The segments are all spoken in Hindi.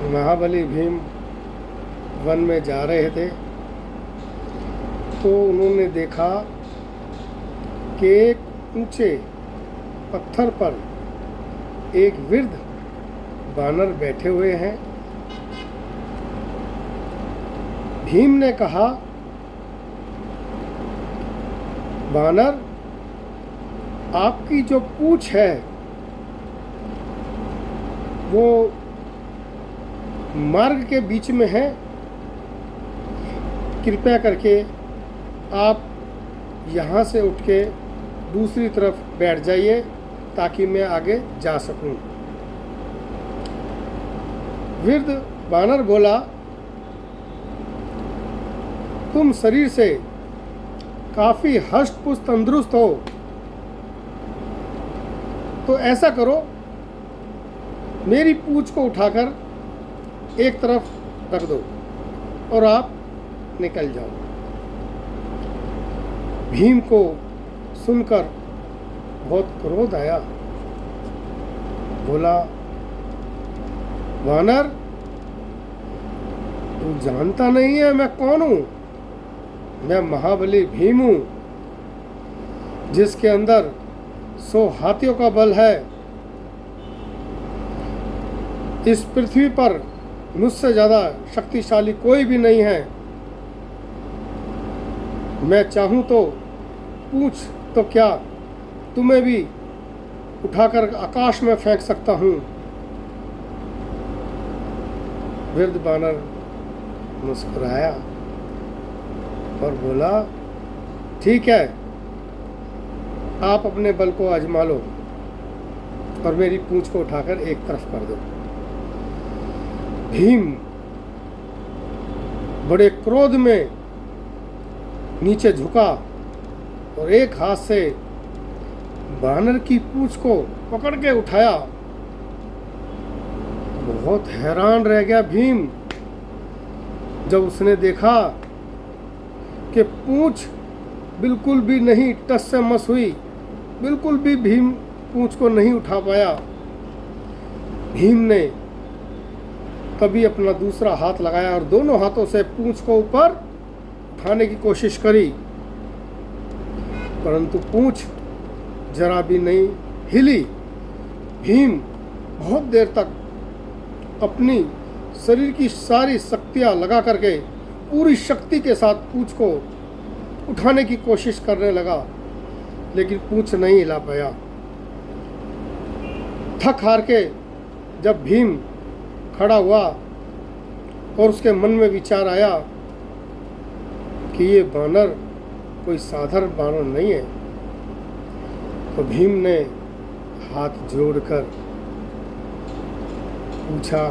महाबली भीम वन में जा रहे थे तो उन्होंने देखा कि एक ऊंचे पत्थर पर एक वृद्ध बानर बैठे हुए हैं। भीम ने कहा, बानर, आपकी जो पूंछ है वो मार्ग के बीच में है, कृपया करके आप यहाँ से उठ के दूसरी तरफ बैठ जाइए ताकि मैं आगे जा सकूं। वृद्ध बानर बोला, तुम शरीर से काफ़ी हष्ट-पुष्ट तंदुरुस्त हो, तो ऐसा करो, मेरी पूंछ को उठाकर एक तरफ रख दो और आप निकल जाओ। भीम को सुनकर बहुत क्रोध आया। बोला, वानर, तू जानता नहीं है मैं कौन हूं? मैं महाबली भीम हूं, जिसके अंदर 100 हाथियों का बल है। इस पृथ्वी पर मुझसे ज़्यादा शक्तिशाली कोई भी नहीं है। मैं चाहूँ तो पूछ तो क्या, तुम्हें भी उठाकर आकाश में फेंक सकता हूँ। वृद्ध बानर मुस्कुराया और बोला, ठीक है, आप अपने बल को आजमा लो और मेरी पूंछ को उठाकर एक तरफ कर दो। भीम बड़े क्रोध में नीचे झुका और एक हाथ से बानर की पूंछ को पकड़ के उठाया। बहुत हैरान रह गया भीम जब उसने देखा कि पूंछ बिल्कुल भी नहीं टस से मस हुई, बिल्कुल भी भीम पूंछ को नहीं उठा पाया। भीम ने तभी अपना दूसरा हाथ लगाया और दोनों हाथों से पूंछ को ऊपर उठाने की कोशिश करी, परंतु पूंछ जरा भी नहीं हिली। भीम बहुत देर तक अपनी शरीर की सारी शक्तियां लगा करके पूरी शक्ति के साथ पूंछ को उठाने की कोशिश करने लगा, लेकिन पूंछ नहीं हिला पाया। थक हार के जब भीम खड़ा हुआ और उसके मन में विचार आया कि ये बानर कोई साधारण बानर नहीं है, तो भीम ने हाथ जोड़कर पूछा,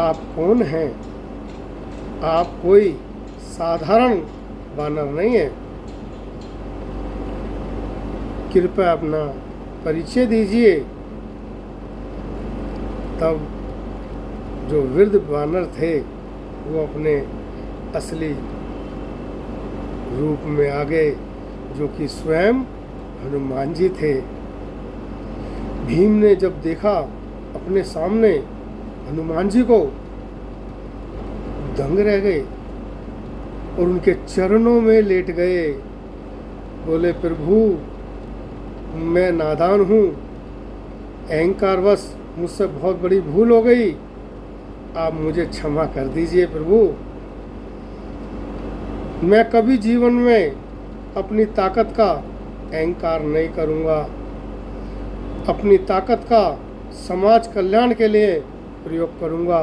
आप कौन हैं? आप कोई साधारण बानर नहीं है, कृपया अपना परिचय दीजिए। तब जो वृद्ध बानर थे वो अपने असली रूप में आ गए, जो कि स्वयं हनुमान जी थे। भीम ने जब देखा अपने सामने हनुमान जी को, दंग रह गए और उनके चरणों में लेट गए। बोले, प्रभु, मैं नादान हूँ, अहंकारवश मुझसे बहुत बड़ी भूल हो गई, आप मुझे क्षमा कर दीजिए प्रभु। मैं कभी जीवन में अपनी ताकत का अहंकार नहीं करूँगा, अपनी ताकत का समाज कल्याण के लिए प्रयोग करूँगा।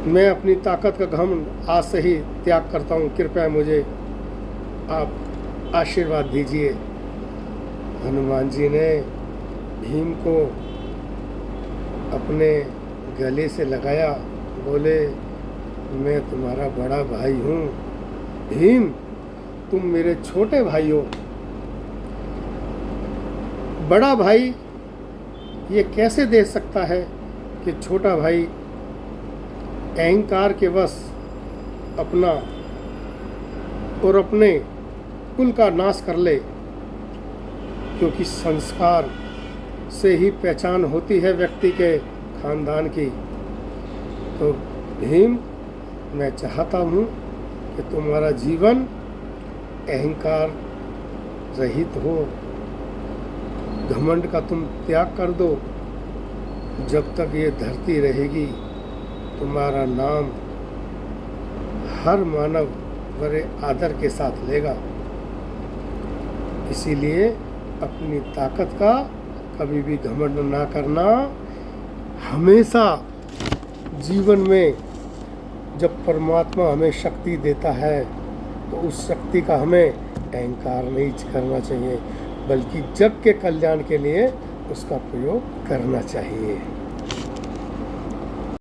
मैं अपनी ताकत का घमंड आज से ही त्याग करता हूँ, कृपया मुझे आप आशीर्वाद दीजिए। हनुमान जी ने भीम को अपने गले से लगाया। बोले, मैं तुम्हारा बड़ा भाई हूँ भीम, तुम मेरे छोटे भाई हो। बड़ा भाई ये कैसे दे सकता है कि छोटा भाई अहंकार के वश अपना और अपने कुल का नाश कर ले, क्योंकि संस्कार से ही पहचान होती है व्यक्ति के खानदान की। तो भीम, मैं चाहता हूँ कि तुम्हारा जीवन अहंकार रहित हो, घमंड का तुम त्याग कर दो। जब तक ये धरती रहेगी तुम्हारा नाम हर मानव बड़े आदर के साथ लेगा। इसीलिए अपनी ताकत का कभी भी घमंड ना करना। हमेशा जीवन में जब परमात्मा हमें शक्ति देता है तो उस शक्ति का हमें अहंकार नहीं करना चाहिए, बल्कि जग के कल्याण के लिए उसका प्रयोग करना चाहिए।